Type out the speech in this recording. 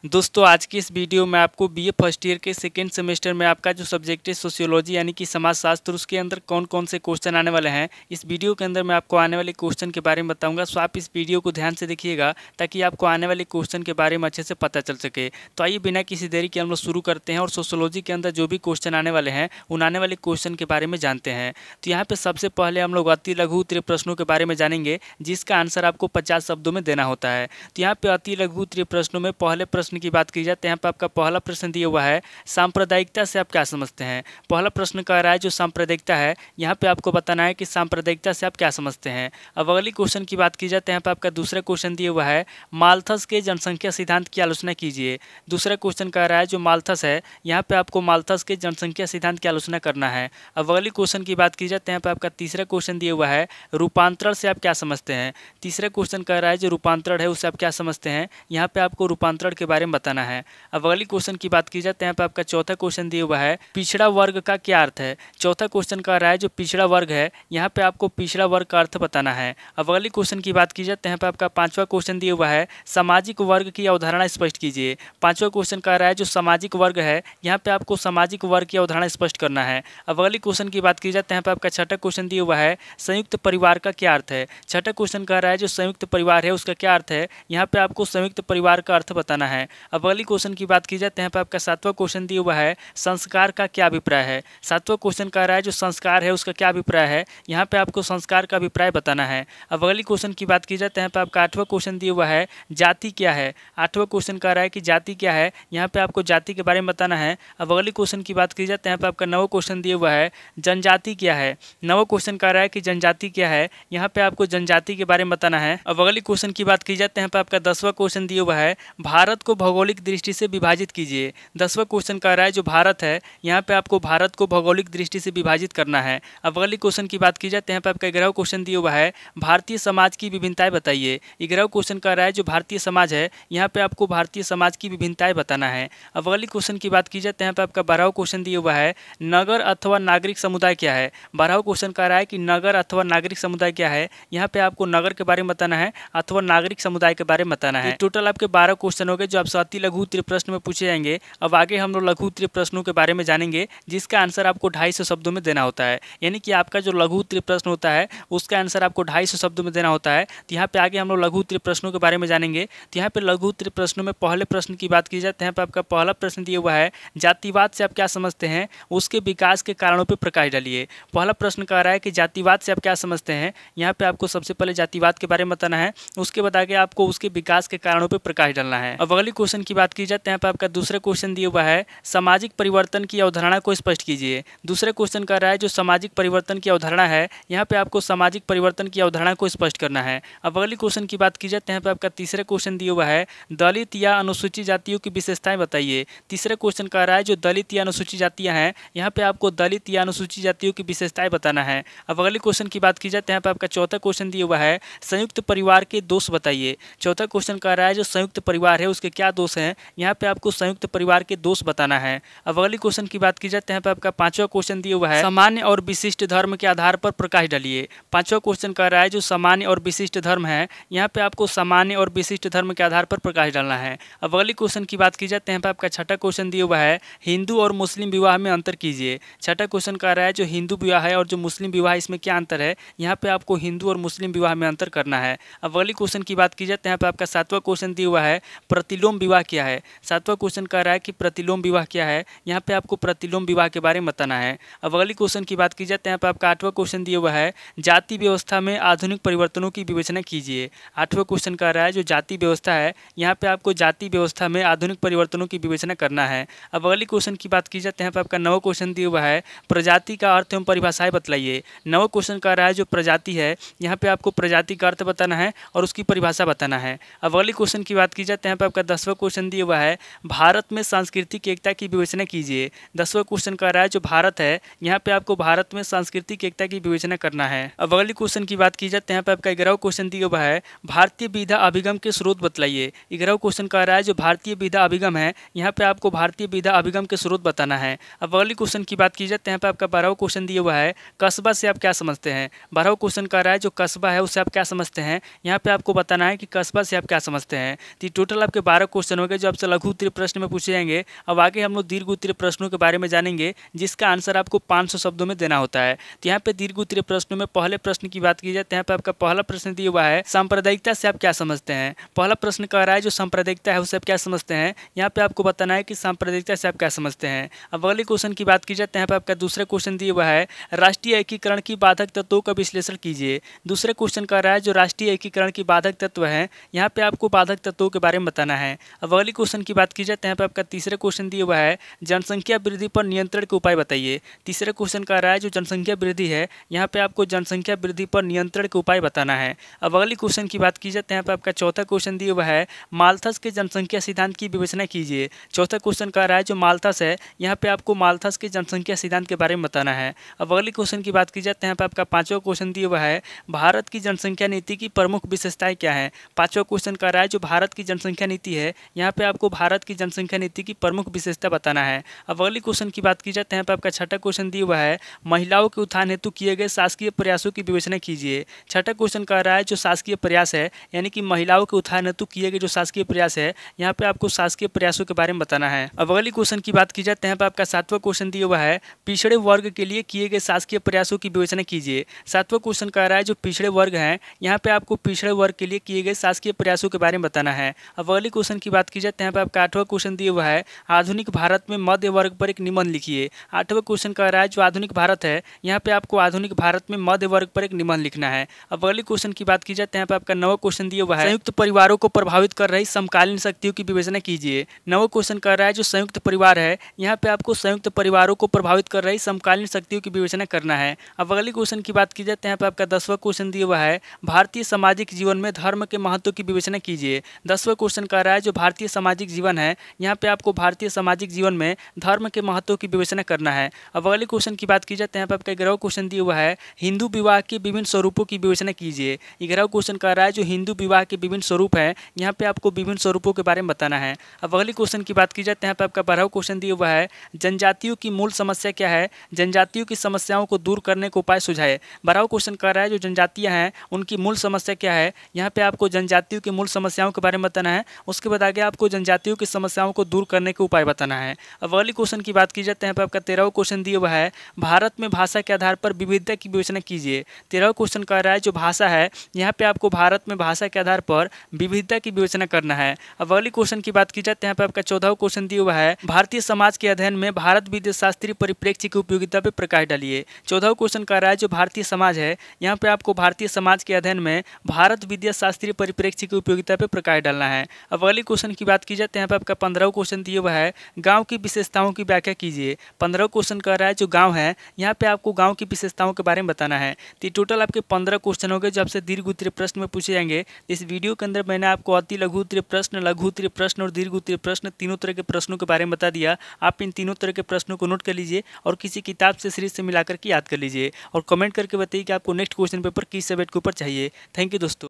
दोस्तों आज की इस वीडियो में आपको बीए फर्स्ट ईयर के सेकेंड सेमेस्टर में आपका जो सब्जेक्ट है सोशियोलॉजी यानी कि समाजशास्त्र, उसके अंदर कौन कौन से क्वेश्चन आने वाले हैं, इस वीडियो के अंदर मैं आपको आने वाले क्वेश्चन के बारे में बताऊंगा। सो आप इस वीडियो को ध्यान से देखिएगा ताकि आपको आने वाले क्वेश्चन के बारे में अच्छे से पता चल सके। तो आइए बिना किसी देरी के हम लोग शुरू करते हैं और सोशियोलॉजी के अंदर जो भी क्वेश्चन आने वाले हैं उन आने वाले क्वेश्चन के बारे में जानते हैं। तो यहाँ पे सबसे पहले हम लोग अति लघु उत्तरीय प्रश्नों के बारे में जानेंगे, जिसका आंसर आपको 50 शब्दों में देना होता है। तो यहाँ पे अति लघु उत्तरीय प्रश्नों में पहले प्रश्न की बात की जाए तो यहाँ पे आपका पहला प्रश्न दिया हुआ है, सांप्रदायिकता से आप क्या समझते हैं। पहला प्रश्न कह रहा है जो सांप्रदायिकता है, यहाँ पे आपको बताना है कि सांप्रदायिकता से आप क्या समझते हैं। अब अगली क्वेश्चन की बात की जाए तो यहाँ पे आपका दूसरा क्वेश्चन दिया हुआ है, माल्थस के जनसंख्या सिद्धांत की आलोचना कीजिए। दूसरा क्वेश्चन कह रहा है जो माल्थस है, यहाँ पे आपको माल्थस के जनसंख्या सिद्धांत की आलोचना करना है। अब अगली क्वेश्चन की बात की जाए तो यहाँ पे आपका तीसरा क्वेश्चन दिया हुआ है, रूपांतरण से आप क्या समझते हैं। तीसरा क्वेश्चन कह रहा है जो रूपांतरण है उससे आप क्या समझते हैं, यहाँ पे आपको रूपांतरण के बारे में बताना है। अब अगली क्वेश्चन की बात की जाए तो यहाँ पे आपका चौथा क्वेश्चन दिया हुआ है, पिछड़ा वर्ग का क्या अर्थ है। चौथा क्वेश्चन कह रहा है जो पिछड़ा वर्ग है, यहाँ पे आपको पिछड़ा वर्ग का अर्थ बताना है। अब अगली क्वेश्चन की बात की जाए तो यहाँ पे आपका पांचवा क्वेश्चन दिया हुआ है, सामाजिक वर्ग की अवधारणा स्पष्ट कीजिए। पांचवा क्वेश्चन कह रहा है जो सामाजिक वर्ग है, यहाँ पे आपको सामाजिक वर्ग की अवधारणा स्पष्ट करना है। अब अगली क्वेश्चन की बात की जाए तो यहाँ पे आपका छठा क्वेश्चन दिया हुआ है, संयुक्त परिवार का क्या अर्थ है। छठा क्वेश्चन कह रहा है जो संयुक्त परिवार है उसका क्या अर्थ है, यहाँ पे आपको संयुक्त परिवार का अर्थ बताना है। अब अगली क्वेश्चन की बात की जाए तो यहाँ पे आपका सातवां क्वेश्चन दिया हुआ है, संस्कार का क्या अभिप्राय है। सातवां क्वेश्चन कह रहा है जो संस्कार है उसका क्या अभिप्राय है, यहाँ पे आपको संस्कार का अभिप्राय बताना है। अब अगली क्वेश्चन की बात की जाए तो यहाँ पे आपका आठवां क्वेश्चन दिया हुआ है, जाति क्या है। आठवां क्वेश्चन कह रहा है कि जाति क्या है, यहाँ पे आपको जाति के बारे में बताना है। अब अगली क्वेश्चन की बात की जाए तो यहाँ पे आपका नवा क्वेश्चन दिया हुआ है, जनजाति क्या है। नवा क्वेश्चन कह रहा है कि जनजाति क्या है, यहाँ पे आपको जनजाति के बारे में बताना है। अब अगली क्वेश्चन की बात की जाए तो यहाँ पे आपका 10वां क्वेश्चन दिया हुआ है, भारत को भौगोलिक दृष्टि से विभाजित कीजिए। 10वां क्वेश्चन कह रहा है जो भारत है, यहाँ पे आपको भारत को भौगोलिक दृष्टि से विभाजित करना है। अब अगली क्वेश्चन की बात की जाए तो यहाँ पे आपका 11वां क्वेश्चन दिया हुआ है, भारतीय समाज की विभिन्नताएं बताइए। 11वां क्वेश्चन कह रहा है जो भारतीय समाज है, यहाँ पे आपको भारतीय समाज की विभिन्नताएं बताना है। अब अगली क्वेश्चन की बात की जाए तो यहाँ पे आपका 12वां क्वेश्चन दिया हुआ है, नगर अथवा नागरिक समुदाय क्या है। 12वां क्वेश्चन कह रहा है कि नगर अथवा नागरिक समुदाय क्या है, यहाँ पे आपको नगर के बारे में बताना है अथवा नागरिक समुदाय के बारे में बताना है। टोटल आपके 12 क्वेश्चन हो गए जो आपसे अति लघु उत्तरीय प्रश्न में पूछे जाएंगे। अब आगे हम लोग लघु उत्तरीय प्रश्नों के बारे में जानेंगे, जिसका आंसर आपको 250 शब्दों में देना होता है। यानी कि आपका जो लघु उत्तरीय प्रश्न होता है उसका आंसर आपको 250 शब्दों में देना होता है। तो यहाँ पे आगे हम लोग लघु उत्तरीय प्रश्नों के बारे में जानेंगे। तो यहाँ पे लघु उत्तरीय प्रश्नों में पहले प्रश्न की बात की जाए तो यहाँ पे आपका पहला प्रश्न दिया हुआ है, जातिवाद से आप क्या समझते हैं, उसके विकास के कारणों पर प्रकाश डालिए। पहला प्रश्न कह रहा है कि जातिवाद से आप क्या समझते हैं, यहाँ पे आपको सबसे पहले जातिवाद के बारे में बताना है, उसके बाद आगे आपको उसके विकास के कारणों पर प्रकाश डालना है। अब अगली क्वेश्चन की बात की जाए तो यहाँ पे आपका दूसरा क्वेश्चन दिया हुआ है, सामाजिक परिवर्तन की अवधारणा को स्पष्ट कीजिए। दूसरा क्वेश्चन कर रहा है जो सामाजिक परिवर्तन की अवधारणा है, यहाँ पे आपको सामाजिक परिवर्तन की अवधारणा को स्पष्ट करना है। अब अगली क्वेश्चन की बात की जाए तो यहाँ पे आपका तीसरा क्वेश्चन दिया हुआ है, दलित या अनुसूचित जातियों की विशेषताएं बताइए। तीसरा क्वेश्चन कह रहा है जो दलित या अनुसूचित जातियां हैं, यहाँ पे आपको दलित या अनुसूचित जातियों की विशेषताएं बताना है। अब अगली क्वेश्चन की बात की जाए तो यहाँ पे आपका चौथा क्वेश्चन दिया हुआ है, संयुक्त परिवार के दोष बताइए। चौथा क्वेश्चन कह रहा है जो संयुक्त परिवार है उसके क्या दोष हैं, यहाँ पे आपको संयुक्त परिवार के दोष बताना है। अब अगली क्वेश्चन की बात की जाए तो यहाँ पे आपका पांचवा क्वेश्चन दिया हुआ है, सामान्य और विशिष्ट धर्म के आधार पर प्रकाश डालिए। पांचवा क्वेश्चन कह रहा है जो सामान्य और विशिष्ट धर्म है, यहाँ पे आपको सामान्य और विशिष्ट धर्म के आधार पर प्रकाश डालना है। अब अगली क्वेश्चन की बात की जाए तो यहाँ पे आपका छठा क्वेश्चन दिया हुआ है, हिंदू और मुस्लिम विवाह में अंतर कीजिए। छठा क्वेश्चन कह रहा है जो हिंदू विवाह है और जो मुस्लिम विवाह है इसमें क्या अंतर है, यहाँ पे आपको हिंदू और मुस्लिम विवाह में अंतर करना है। अब अगली क्वेश्चन की बात की जाए तो यहाँ पे आपका सातवां क्वेश्चन दिया हुआ है, प्रतिलोम विवाह क्या है। सातवां क्वेश्चन कह रहा है कि प्रतिलोम विवाह क्या है, यहाँ पे आपको प्रतिलोम विवाह के बारे में बताना है। अब अगली क्वेश्चन की बात की जाए तो यहाँ पे आपका आठवां क्वेश्चन दिया हुआ है, जाति व्यवस्था में आधुनिक परिवर्तनों की विवेचना कीजिए। आठवां क्वेश्चन कह रहा है जो जाति व्यवस्था है, यहाँ पे आपको जाति व्यवस्था में आधुनिक परिवर्तनों की विवेचना करना है। अब अगली क्वेश्चन की बात की जाए तो यहाँ पे आपका नवा क्वेश्चन दिया हुआ है, प्रजाति का अर्थ एवं परिभाषाएं बतलाइए। नवा क्वेश्चन कह रहा है जो प्रजाति है, यहाँ पे आपको प्रजाति का अर्थ बताना है और उसकी परिभाषा बताना है। अब अगली क्वेश्चन की बात की जाए तो यहाँ पे आपका 10वां क्वेश्चन दिया हुआ है, भारत में सांस्कृतिक एकता की विवेचना कीजिए। 10वां क्वेश्चन कह रहा है जो भारत है, यहाँ पे आपको भारत में सांस्कृतिक एकता की विवेचना करना है। अब अगली क्वेश्चन की बात की जाए तो यहाँ पे आपका 11वां क्वेश्चन दिया हुआ है, भारतीय विधा अभिगम के स्रोत बतलाइए। 11वां क्वेश्चन कह रहा है जो भारतीय विधा अभिगम है, यहाँ पे आपको भारतीय विधा अभिगम के स्रोत बताना है। अब अगली क्वेश्चन की बात की जाए तो यहाँ पे आपका 12वां क्वेश्चन दिया हुआ है, कस्बा से आप क्या समझते हैं। 12वां क्वेश्चन कह रहा है जो कस्बा है उससे आप क्या समझते हैं, यहाँ पे आपको बताना है कि कस्बा से आप क्या समझते हैं। तो टोटल आपके 12 11 क्वेश्चन हो गए जो आपसे लघु उत्तरीय प्रश्न में पूछे जाएंगे। अब आगे हम लोग दीर्घ उत्तरीय प्रश्नों के बारे में जानेंगे, जिसका आंसर आपको 500 शब्दों में देना होता है। तो यहाँ पे दीर्घ उत्तरीय प्रश्नों में पहले प्रश्न की बात की जाए तो यहाँ पे आपका पहला प्रश्न दिया हुआ है, सांप्रदायिकता से आप क्या समझते हैं। पहला प्रश्न कह रहा है जो सांप्रदायिकता है उसे आप क्या समझते हैं। यहाँ पे आपको बताना है कि सांप्रदायिकता से आप क्या समझते हैं। अब अगले क्वेश्चन की बात की जाए तो यहाँ पे आपका दूसरा क्वेश्चन दिया हुआ है, राष्ट्रीय एकीकरण की बाधक तत्वों का विश्लेषण कीजिए। दूसरे क्वेश्चन कह रहा है जो राष्ट्रीय एकीकरण की बाधक तत्व है, यहाँ पे आपको बाधक तत्वों के बारे में बताना है। अब अगले क्वेश्चन की बात की जाए तो यहाँ पे आपका तीसरा क्वेश्चन दिया हुआ है, जनसंख्या वृद्धि पर नियंत्रण के उपाय बताइए। तीसरा क्वेश्चन कह रहा है जो जनसंख्या वृद्धि है, यहाँ पे आपको जनसंख्या वृद्धि पर नियंत्रण के उपाय बताना है। अब अगले क्वेश्चन की बात की जाए तो यहाँ पे आपका चौथा क्वेश्चन दिया हुआ है, माल्थस के जनसंख्या सिद्धांत की विवेचना कीजिए। चौथा क्वेश्चन कह रहा है जो माल्थस है, यहाँ पे आपको माल्थस के जनसंख्या सिद्धांत के बारे में बताना है। अब अगले क्वेश्चन की बात की जाए तो यहाँ पे आपका पांचवा क्वेश्चन दिया हुआ है, भारत की जनसंख्या नीति की प्रमुख विशेषताएं क्या है। पांचवा क्वेश्चन कह रहा है जो भारत की जनसंख्या नीति है, यहाँ पे आपको भारत की जनसंख्या नीति की प्रमुख विशेषता बताना है। अब अगले क्वेश्चन की बात की जाए तो यहाँ पे आपका छठा क्वेश्चन दिया हुआ है, महिलाओं के उत्थान हेतु किए गए शासकीय प्रयासों की विवेचना कीजिए। छठा क्वेश्चन कह रहा है जो शासकीय प्रयास है, यानी कि महिलाओं के उत्थान हेतु किए गए जो शासकीय प्रयास है, यहाँ पे आपको शासकीय प्रयासों के बारे में बताना है। अब अगले क्वेश्चन की बात की जाए तो यहाँ पे आपका सातवां क्वेश्चन दिया हुआ है, पिछड़े वर्ग के लिए किए गए शासकीय प्रयासों की विवेचना कीजिए। सातवां क्वेश्चन कह रहा है जो पिछड़े वर्ग हैं, यहाँ पे आपको पिछड़े वर्ग के लिए किए गए शासकीय प्रयासों के बारे में बताना है। अब अगले क्वेश्चन की बात की जाए तो यहाँ पे आपका आठवां क्वेश्चन दिया हुआ है, आधुनिक भारत में मध्य वर्ग पर एक निबंध लिखिए। आठवां क्वेश्चन कह रहा है जो आधुनिक भारत है, यहाँ पे आपको आधुनिक भारत में मध्य वर्ग पर एक निबंध लिखना है। अब अगले क्वेश्चन की बात की जाए तो यहाँ पे आपका नवा क्वेश्चन दिया हुआ है, संयुक्त परिवारों को प्रभावित कर रही समकालीन शक्तियों की विवेचना कीजिए। नवा क्वेश्चन कर रहा है जो संयुक्त परिवार है, यहाँ पे आपको संयुक्त परिवारों को प्रभावित कर रही समकालीन शक्तियों की विवेचना करना है। अब अगले क्वेश्चन की बात की जाए तो यहाँ पे आपका 10वां क्वेश्चन दिया हुआ है, भारतीय सामाजिक जीवन में धर्म के महत्व की विवेचना कीजिए। 10वां क्वेश्चन कह रहा है जो भारतीय सामाजिक जीवन है, यहाँ पे आपको भारतीय सामाजिक जीवन में धर्म के महत्व की विवेचना करना है। अब अगले क्वेश्चन की बात की जाए तो यहाँ पे आपका 11वां क्वेश्चन दिया हुआ है, हिंदू विवाह के विभिन्न स्वरूपों की विवेचना कीजिए। 11वां क्वेश्चन कह रहा है जो हिंदू विवाह के विभिन्न स्वरूप है, यहाँ पे आपको विभिन्न स्वरूपों के बारे में बताना है। अब अगले क्वेश्चन की बात की जाए तो यहाँ पे आपका 12वां क्वेश्चन दिया हुआ है, जनजातियों की मूल समस्या क्या है, जनजातियों की समस्याओं को दूर करने को उपाय सुझाए। 12वां क्वेश्चन कह रहा है जो जनजातियां हैं उनकी मूल समस्या क्या है, यहाँ पे आपको जनजातियों की मूल समस्याओं के बारे में बताना है। उसके बाद आगे आपको जनजातियों की समस्याओं को दूर करने के उपाय बताना है। अब अगले क्वेश्चन की बात की जाए तो यहाँ पे आपका 13वां क्वेश्चन दिया हुआ है, भारत में भाषा के आधार पर विविधता की विवेचना कीजिए। 13वां क्वेश्चन कह रहा है जो भाषा है, यहाँ पे आपको भारत में भाषा के आधार पर विविधता की विवेचना करना है। अब अगले क्वेश्चन की बात की जाए तो यहाँ पे आपका 14वां क्वेश्चन दिया हुआ है, भारतीय समाज के अध्ययन में भारत विदेश शास्त्रीय परिप्रेक्ष्य की उपयोगिता पे प्रकाश डालिए। 14वां क्वेश्चन कह रहा है जो भारतीय समाज है, यहाँ पे आपको भारतीय समाज के अध्ययन में भारत विदेश शास्त्रीय परिप्रेक्ष्य की उपयोगिता पे प्रकाश डालना है। अब अगले क्वेश्चन की बात की जाए तो यहाँ पे आपका 15वां क्वेश्चन दिया हुआ है, गाँव की विशेषताओं की व्याख्या कीजिए। 15वां क्वेश्चन कह रहा है जो गाँव है, यहाँ पे आपको गाँव की विशेषताओं के बारे में बताना है। तो टोटल आपके 15 क्वेश्चन हो गए जो आपसे दीर्घ उत्तरीय प्रश्न में पूछे जाएंगे। इस वीडियो के अंदर मैंने आपको अति लघु उत्तरीय प्रश्न, लघु उत्तरीय प्रश्न और दीर्घ उत्तरीय प्रश्न तीनों तरह के प्रश्नों के बारे में बता दिया। आप इन तीनों तरह के प्रश्नों को नोट कर लीजिए और किसी किताब से सीरीज से मिलाकर के याद कर लीजिए और कमेंट करके बताइए कि आपको नेक्स्ट क्वेश्चन पेपर किस सब्जेक्ट के ऊपर चाहिए। थैंक यू दोस्तों।